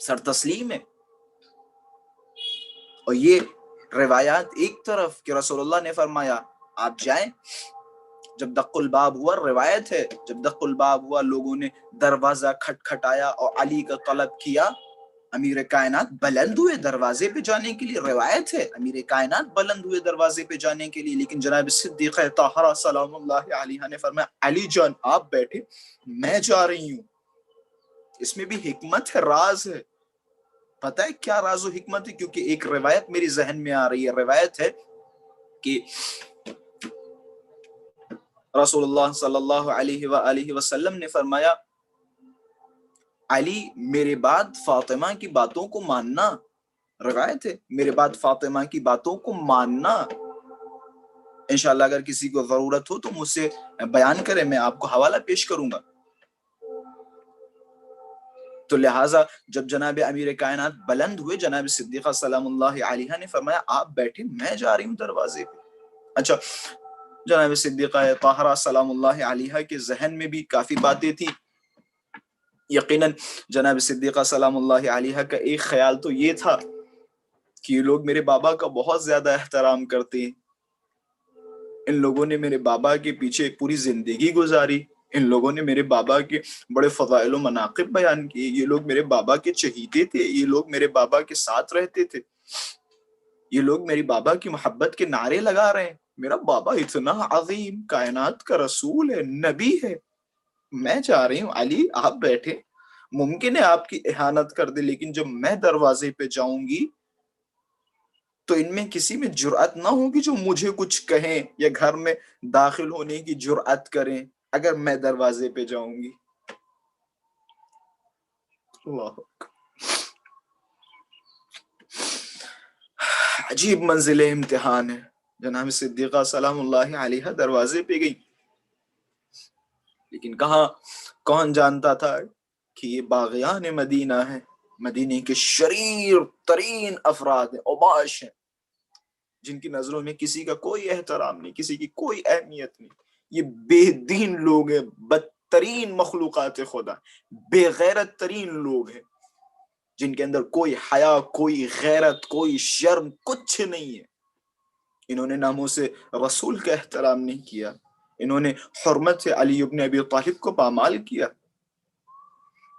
سر تسلیم ہے. اور یہ روایات ایک طرف کہ رسول اللہ نے فرمایا آپ جائیں، جب دق الباب ہوا، روایت ہے جب دق الباب ہوا لوگوں نے دروازہ کھٹکھٹایا اور علی کا طلب کیا، امیر کائنات بلند ہوئے دروازے پہ جانے کے لیے، روایت ہے امیر کائنات بلند ہوئے دروازے پہ جانے کے لیے، لیکن جناب صدیقہ طاہرہ سلام اللہ علیہا نے فرمایا علی جان آپ بیٹھے، میں جا رہی ہوں۔ اس میں بھی حکمت ہے، راز ہے۔ پتہ ہے کیا راز و حکمت ہے؟ کیونکہ ایک روایت میری ذہن میں آ رہی ہے، روایت ہے کہ رسول اللہ صلی اللہ علیہ وآلہ وسلم نے فرمایا علی میرے بعد فاطمہ کی باتوں کو ماننا، روایت ہے میرے بعد فاطمہ کی باتوں کو ماننا، انشاءاللہ اگر کسی کو ضرورت ہو تو مجھ سے بیان کرے، میں آپ کو حوالہ پیش کروں گا۔ تو لہٰذا جب جناب امیر کائنات بلند ہوئے، جناب صدیقہ سلام اللہ علیہا نے فرمایا آپ بیٹھے، میں جا رہی ہوں دروازے پہ۔ اچھا، جناب صدیقہ طاہرہ سلام اللہ علیہا کے ذہن میں بھی کافی باتیں تھیں۔ یقیناً جناب صدیقہ سلام اللہ علیہا کا ایک خیال تو یہ تھا کہ یہ لوگ میرے بابا کا بہت زیادہ احترام کرتے ہیں، ان لوگوں نے میرے بابا کے پیچھے پوری زندگی گزاری، ان لوگوں نے میرے بابا کے بڑے فضائل و مناقب بیان کیے، یہ لوگ میرے بابا کے چہیتے تھے، یہ لوگ میرے بابا کے ساتھ رہتے تھے، یہ لوگ میری بابا کی محبت کے نعرے لگا رہے ہیں، میرا بابا اتنا عظیم کائنات کا رسول ہے، نبی ہے، میں چاہ رہی ہوں علی آپ بیٹھے، ممکن ہے آپ کی اہانت کر دے، لیکن جب میں دروازے پہ جاؤں گی تو ان میں کسی میں جرأت نہ ہوگی جو مجھے کچھ کہیں یا گھر میں داخل ہونے کی جرأت کریں اگر میں دروازے پہ جاؤں گی۔ اللہ عجیب منزل امتحان ہے۔ جناب صدیقہ سلام اللہ علیہا دروازے پہ گئی، لیکن کون جانتا تھا کہ یہ باغیان مدینہ ہے، مدینے کے شریر ترین افراد ہیں، اوباش ہیں، جن کی نظروں میں کسی کا کوئی احترام نہیں، کسی کی کوئی اہمیت نہیں، یہ بے دین لوگ ہیں، بدترین مخلوقات خدا، بے غیرت ترین لوگ ہیں، جن کے اندر کوئی حیا، کوئی غیرت، کوئی شرم، کچھ نہیں ہے۔ انہوں نے ناموں سے رسول کا احترام نہیں کیا، انہوں نے حرمت سے علی ابن ابی طالب کو پامال کیا۔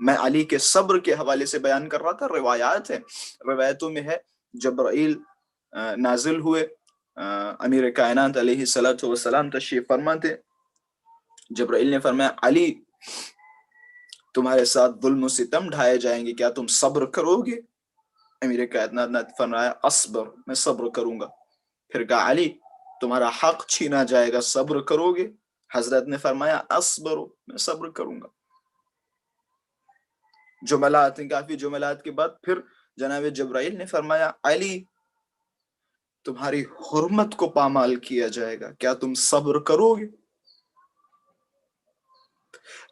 میں علی کے صبر کے حوالے سے بیان کر رہا تھا، روایات ہے، روایتوں میں ہے جبرائیل نازل ہوئے، امیر کائنات علیہ السلام تشریف فرما تھے، جبرائیل نے فرمایا علی تمہارے ساتھ ظلم و ستم ڈھائے جائیں گے، کیا تم صبر کرو گے؟ امیر کائنات نے فرمایا اصبر، میں صبر کروں گا۔ پھر کہا علی تمہارا حق چھینا جائے گا، صبر کرو گے؟ حضرت نے فرمایا اصبر، میں صبر کروں گا۔ جملات ہیں، کافی جملات کے بعد پھر جناب جبرائیل نے فرمایا علی تمہاری حرمت کو پامال کیا جائے گا، کیا تم صبر کرو گے؟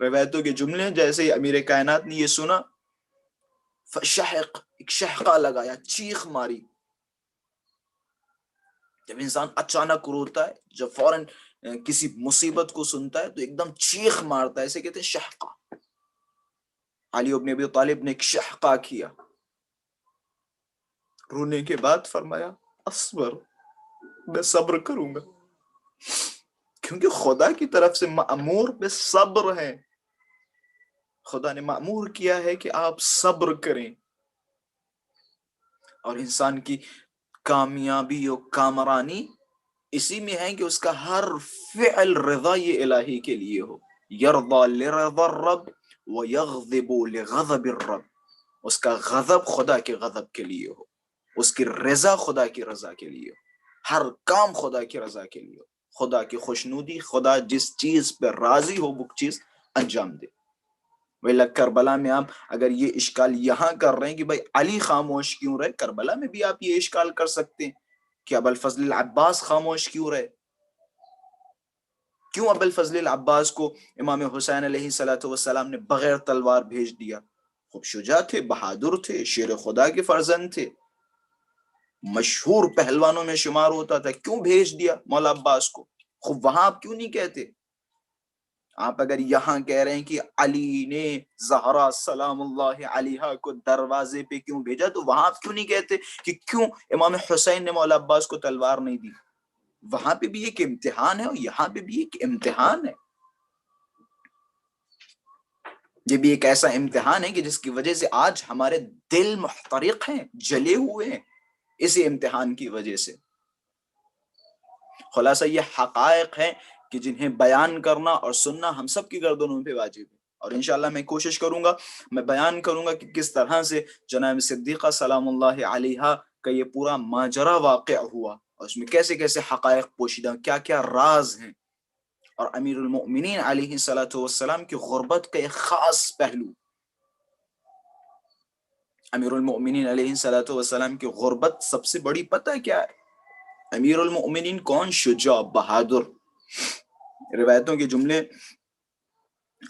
روایتوں کے جملے جیسے ہی امیر کائنات نے یہ سنا فشحق، ایک شہقہ لگایا، چیخ ماری۔ جب انسان اچانک روتا ہے، جب فوراً کسی مصیبت کو سنتا ہے تو ایک دم چیخ مارتا ہے، اسے کہتے ہیں شہقہ۔ علی ابن ابی طالب نے ایک شہقہ کیا، رونے کے بعد فرمایا اصبر، میں صبر کروں گا، کیونکہ خدا کی طرف سے مأمور بے صبر ہے، خدا نے مأمور کیا ہے کہ آپ صبر کریں۔ اور انسان کی کامیابی و کامرانی اسی میں ہے کہ اس کا ہر فعل رضای الہی کے لیے ہو، یرضا لرضا الرب ویغضب لغضب الرب، اس کا غضب خدا کے غضب کے لیے ہو، اس کی رضا خدا کی رضا کے لیے ہو، ہر کام خدا کی رضا کے لیے ہو، خدا کی خوشنودی، خدا جس چیز پہ راضی ہو وہ چیز انجام دے۔ ویلہ کربلا میں آپ اگر یہ اشکال یہاں کر رہے ہیں کہ بھائی علی خاموش کیوں رہے، کربلا میں بھی آپ یہ اشکال کر سکتے ہیں کہ ابو الفضل العباس خاموش کیوں رہے، کیوں ابو الفضل العباس کو امام حسین علیہ السلام نے بغیر تلوار بھیج دیا؟ خوب شجاع تھے، بہادر تھے، شیر خدا کے فرزند تھے، مشہور پہلوانوں میں شمار ہوتا تھا، کیوں بھیج دیا مولا عباس کو؟ خوب وہاں آپ کیوں نہیں کہتے آپ اگر یہاں کہہ رہے ہیں کہ علی نے زہرا سلام اللہ علیہا کو دروازے پہ کیوں بھیجا، تو وہاں آپ کیوں نہیں کہتے کہ کیوں امام حسین نے مولا عباس کو تلوار نہیں دی؟ وہاں پہ بھی ایک امتحان ہے اور یہاں پہ بھی ایک امتحان ہے. یہ بھی ایک ایسا امتحان ہے کہ جس کی وجہ سے آج ہمارے دل محترق ہیں، جلے ہوئے ہیں اسی امتحان کی وجہ سے. خلاصہ یہ حقائق ہیں کہ جنہیں بیان کرنا اور سننا ہم سب کی گردنوں پہ واجب ہے. اور انشاءاللہ میں کوشش کروں گا، میں بیان کروں گا کہ کس طرح سے جناب صدیقہ سلام اللہ علیہا کا یہ پورا ماجرا واقع ہوا اور اس میں کیسے کیسے حقائق پوشیدہ، کیا کیا راز ہیں، اور امیر المؤمنین علیہ الصلوۃ والسلام کی غربت کا ایک خاص پہلو. امیر المؤمنین علیہ الصلوۃ والسلام کی غربت سب سے بڑی پتہ کیا ہے؟ امیر المؤمنین کون؟ شجاع، بہادر. روایتوں کے جملے،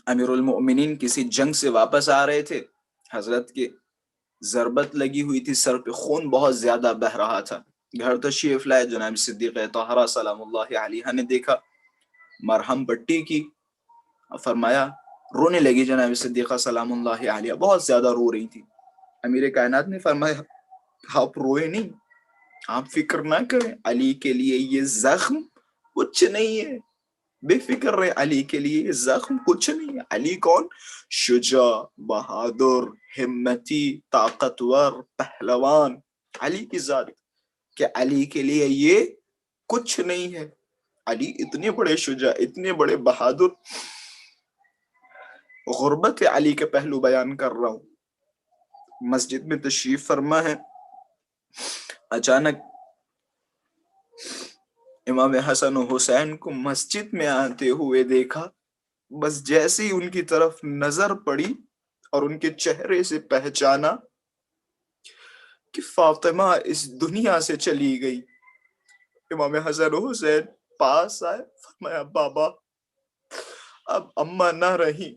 امیر المؤمنین کسی جنگ سے واپس آ رہے تھے، حضرت کے ضربت لگی ہوئی تھی، سر پہ خون بہت زیادہ بہ رہا تھا. گھر تشریف لائے، جناب صدیقہ طاہرہ سلام اللہ علیہا نے دیکھا، مرہم پٹی کی، فرمایا، رونے لگی جناب صدیقہ سلام اللہ علیہا، بہت زیادہ رو رہی تھی. امیر کائنات نے فرمایا، آپ روئے نہیں، آپ فکر نہ کریں، علی کے لیے یہ زخم کچھ نہیں ہے، بے فکر رہے، علی کے لیے یہ زخم کچھ نہیں ہے. علی کون؟ شجاع، بہادر، ہمتی، طاقتور، پہلوان. علی کی ذات کہ علی کے لیے یہ کچھ نہیں ہے. علی اتنے بڑے شجاع، اتنے بڑے بہادر. غربت علی کے پہلو بیان کر رہا ہوں. مسجد میں تشریف فرما ہے، اچانک امام حسن و حسین کو مسجد میں آتے ہوئے دیکھا. بس جیسے ہی ان کی طرف نظر پڑی اور ان کے چہرے سے پہچانا کہ فاطمہ اس دنیا سے چلی گئی. امام حسن و حسین پاس آئے، فرمایا، بابا اب اماں نہ رہی،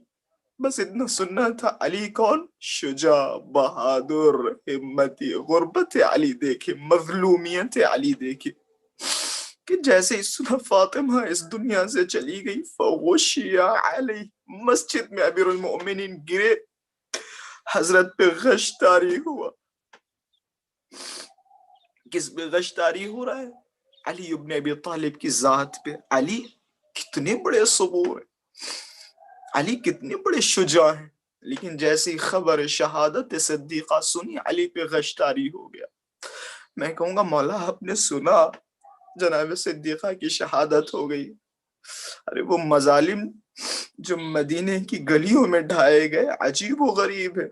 بس اتنا سننا تھا، علی کون؟ شجاع، بہادر، ہمتی. غربت علی دیکھے، مظلومیت علی دیکھے کہ جیسے ہی سنا فاطمہ اس دنیا سے چلی گئی، فغشی علی. مسجد میں امیر المؤمنین گرے، حضرت پہ غش طاری ہوا. کس پہ غش طاری ہو رہا ہے؟ علی ابن ابی طالب کی ذات پہ. علی کتنے بڑے صبور ہیں، علی کتنے بڑے شجاع ہیں، لیکن جیسی خبر شہادت صدیقہ سنی، علی پہ غش طاری ہو گیا. میں کہوں گا، مولا آپ نے سنا جناب صدیقہ کی شہادت ہو گئی. ارے وہ مظالم جو مدینے کی گلیوں میں ڈھائے گئے، عجیب و غریب ہے.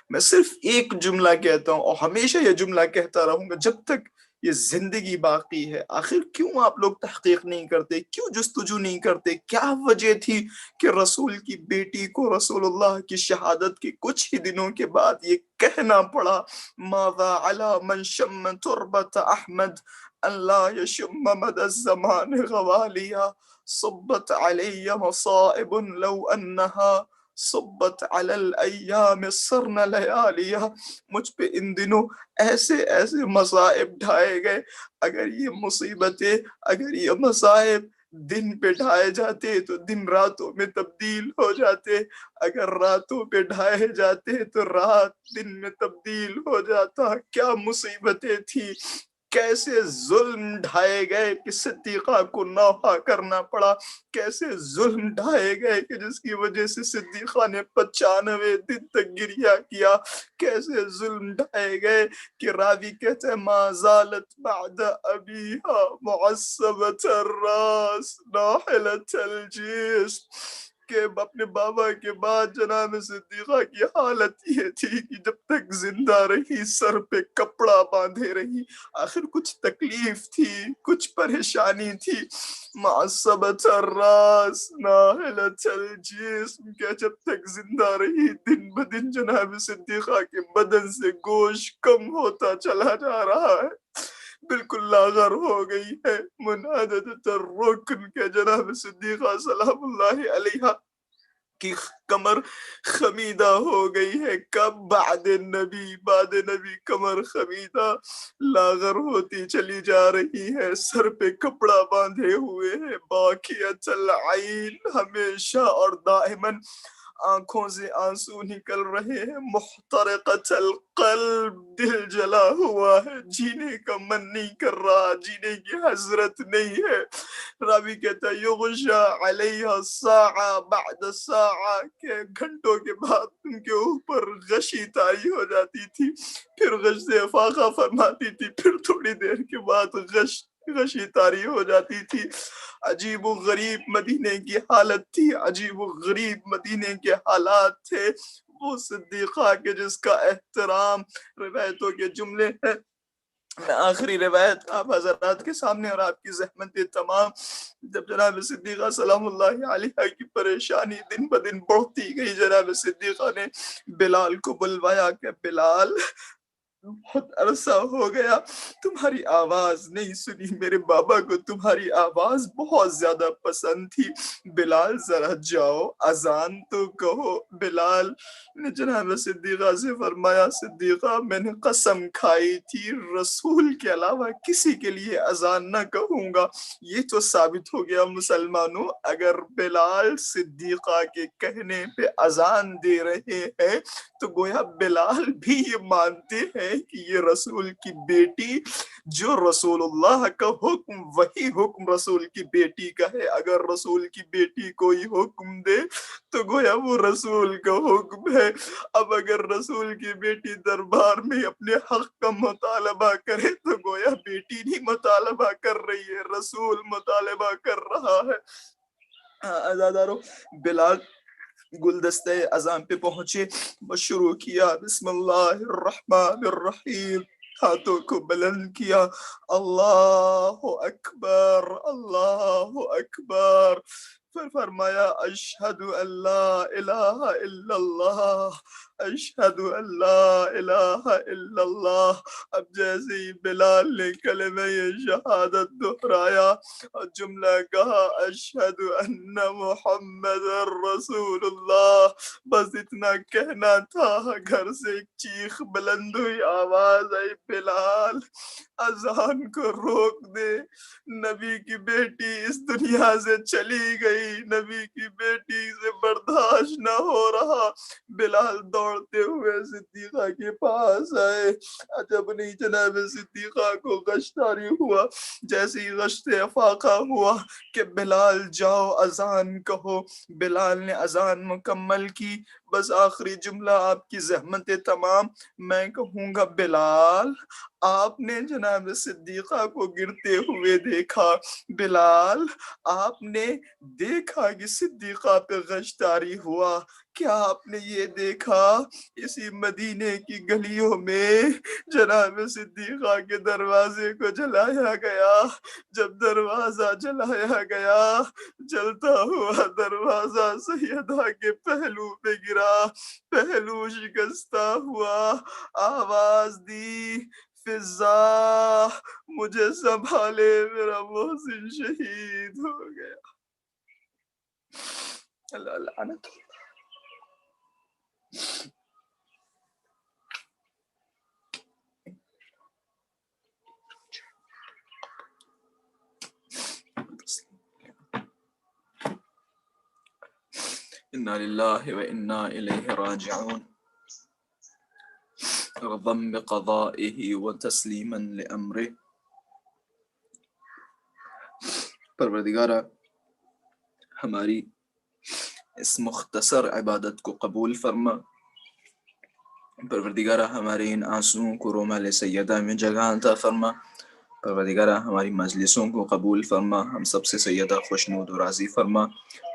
میں صرف ایک جملہ کہتا ہوں اور ہمیشہ یہ جملہ کہتا رہوں گا جب تک یہ زندگی باقی ہے. آخر کیوں آپ لوگ تحقیق نہیں کرتے؟ کیوں جستجو نہیں کرتے؟ کیا وجہ تھی کہ رسول کی بیٹی کو رسول اللہ کی شہادت کے کچھ ہی دنوں کے بعد یہ کہنا پڑا، ماذا علی من شم تربت احمد اللہ یشم مد الزمان غوالیا صبت علی مصائب لو انہا صبت علی الایام سرن لیالیا. مجھ پہ ان دنوں ایسے ایسے مصائب ڈھائے گئے، اگر یہ مصیبتیں، اگر یہ مصائب دن پہ ڈھائے جاتے تو دن راتوں میں تبدیل ہو جاتے، اگر راتوں پہ ڈھائے جاتے تو رات دن میں تبدیل ہو جاتا. کیا مصیبتیں تھی، کیسے ظلم ڈھائے گئے کہ صدیقہ کو نوحہ کرنا پڑا، کیسے ظلم ڈھائے گئے کہ جس کی وجہ سے صدیقہ نے 95 دن تک گریہ کیا، کیسے ظلم ڈھائے گئے کہ راوی کہتے ہیں ما زالت بعد ابیہا معصبت الراس ناحلت الجسم، کہ اپنے بابا کے بعد جناب صدیقہ کی حالت یہ تھی کہ جب تک زندہ رہی سر پہ کپڑا باندھے رہی. آخر کچھ تکلیف تھی، کچھ پریشانی تھی. معصبت الراس ناحلت الجسم، کہ جب تک زندہ رہی دن بدن جناب صدیقہ کے بدن سے گوشت کم ہوتا چلا جا رہا ہے، بالکل لاغر ہو گئی ہے. منادت الرکن، کہ جناب صدیقہ سلام اللہ علیہا کی کمر خمیدہ ہو گئی ہے. کب بعد نبی کمر خمیدہ لاغر ہوتی چلی جا رہی ہے. سر پہ کپڑا باندھے ہوئے ہے. باقیت العین ہمیشہ اور دائماً آنکھوں سے آنسو نکل رہے ہیں. محترقۃ القلب دل جلا ہوا ہے. جینے کا من نہیں کر رہا, جینے کی حسرت نہیں ہے. راوی کہتا ہے یغشا علیہ الساعہ بعد الساعہ کہ گھنٹوں کے بعد ان کے اوپر غشی طاری ہو جاتی تھی, پھر غش سے افاقہ فرماتی تھی, پھر تھوڑی دیر کے بعد غشی طاری ہو جاتی تھی. عجیب و غریب مدینے کی حالت تھی, عجیب و غریب مدینے کے حالات تھے. وہ صدیقہ کے جس کا احترام, روایتوں کے جملے ہیں. میں آخری روایت آپ حضرات کے سامنے اور آپ کی زحمت تمام. جب جناب صدیقہ سلام اللہ علیہ کی پریشانی دن بدن بڑھتی گئی, جناب صدیقہ نے بلال کو بلوایا کہ بلال بہت عرصہ ہو گیا تمہاری آواز نہیں سنی, میرے بابا کو تمہاری آواز بہت زیادہ پسند تھی. بلال ذرا جاؤ اذان تو کہو. بلال نے جناب صدیقہ سے فرمایا صدیقہ میں نے قسم کھائی تھی رسول کے علاوہ کسی کے لیے اذان نہ کہوں گا. یہ تو ثابت ہو گیا مسلمانوں, اگر بلال صدیقہ کے کہنے پہ اذان دے رہے ہیں تو گویا بلال بھی یہ مانتے ہیں کہ یہ رسول کی بیٹی, جو رسول اللہ کا حکم وہی حکم رسول کی بیٹی کا ہے. اگر رسول کی بیٹی کوئی حکم دے تو گویا وہ رسول کا حکم ہے. اب اگر رسول کی بیٹی دربار میں اپنے حق کا مطالبہ کرے تو گویا بیٹی نہیں مطالبہ کر رہی ہے, رسول مطالبہ کر رہا ہے. عزادارو, بلال گلدستہ اذان پہ پہنچے, بس شروع کیا بسم اللہ الرحمن الرحیم, ہاتھوں کو بلند کیا, اللہ اکبر اللہ اکبر. پھر فرمایا اشہد ان لا الہ الا اللہ اشہد ان لا الہ الا اللہ. اب جیسے ہی بلال نے کلمہ شہادت دہرایا اور جملہ کہا اشہد ان محمد رسول اللہ, بس اتنا کہنا تھا, گھر سے ایک چیخ بلند ہوئی, آواز آئی بلال اذان کو روک دے, نبی کی بیٹی اس دنیا سے چلی گئی, نبی کی بیٹی سے برداشت نہ ہو رہا. بلال دوڑتے ہوئے صدیقہ کے پاس آئے. عجب نہیں جناب صدیقہ کو غش طاری ہوا, جیسے ہی غش سے افاقہ ہوا کہ بلال جاؤ اذان کہو. بلال نے اذان مکمل کی, بس آخری جملہ آپ کی زحمت تمام, میں کہوں گا بلال آپ نے جناب صدیقہ کو گرتے ہوئے دیکھا, بلال آپ نے دیکھا کہ صدیقہ پہ غش طاری ہوا, کیا آپ نے یہ دیکھا اسی مدینے کی گلیوں میں جناب صدیقہ کے دروازے کو جلایا گیا. جب دروازہ جلایا گیا, جلتا ہوا دروازہ سیدہ کے پہلو پہ گرا, پہلو شکستہ ہوا, آواز دی فضا مجھے سنبھالے, میرا محسن شہید ہو گیا. اللہ لعنت. انا للہ و انا الیہ راجعون, رضا بقضائہ و تسلیما لامرہ. پروردگارہ ہماری اس مختصر عبادت کو قبول فرما. پروردگارہ ہمارے ان آنسوؤں کو رومال سیدہ میں جگہ عطا فرما. پروردگارہ ہماری مجلسوں کو قبول فرما, ہم سب سے سیدہ خوشنود و راضی فرما.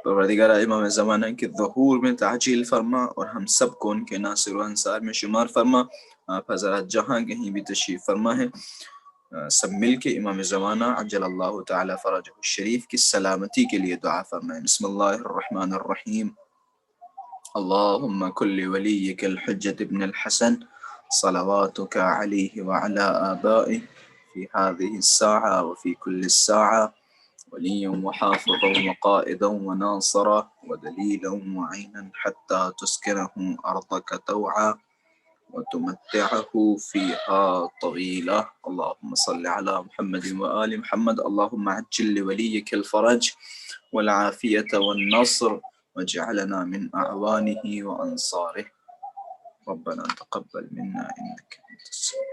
پروردگارہ امام زمانہ کے ظہور میں تعجیل فرما اور ہم سب کو ان کے ناصر و انصار میں شمار فرما. آپ حضرات جہاں کہیں بھی تشریف فرما ہے, سب مل کے امام زمانہ عجل اللہ تعالی فرجہ الشریف کی سلامتی کے لیے دعا فرمائیں. بسم اللہ الرحمن الرحیم. اللہم کل ولیک الحجۃ ابن الحسن صلواتک علیہ وعلی آبائہ فی هذه الساعة وفي كل الساعة وليا وحافظا وقائدا وناصرا ودليلا وعينا حتى تسكنه أرضك توعا وتمتعه فيها طويلة. اللهم صل على محمد وآل محمد. اللهم عجل لوليك الفرج والعافية والنصر واجعلنا من أعوانه وأنصاره. ربنا تقبل منا إنك أنت السميع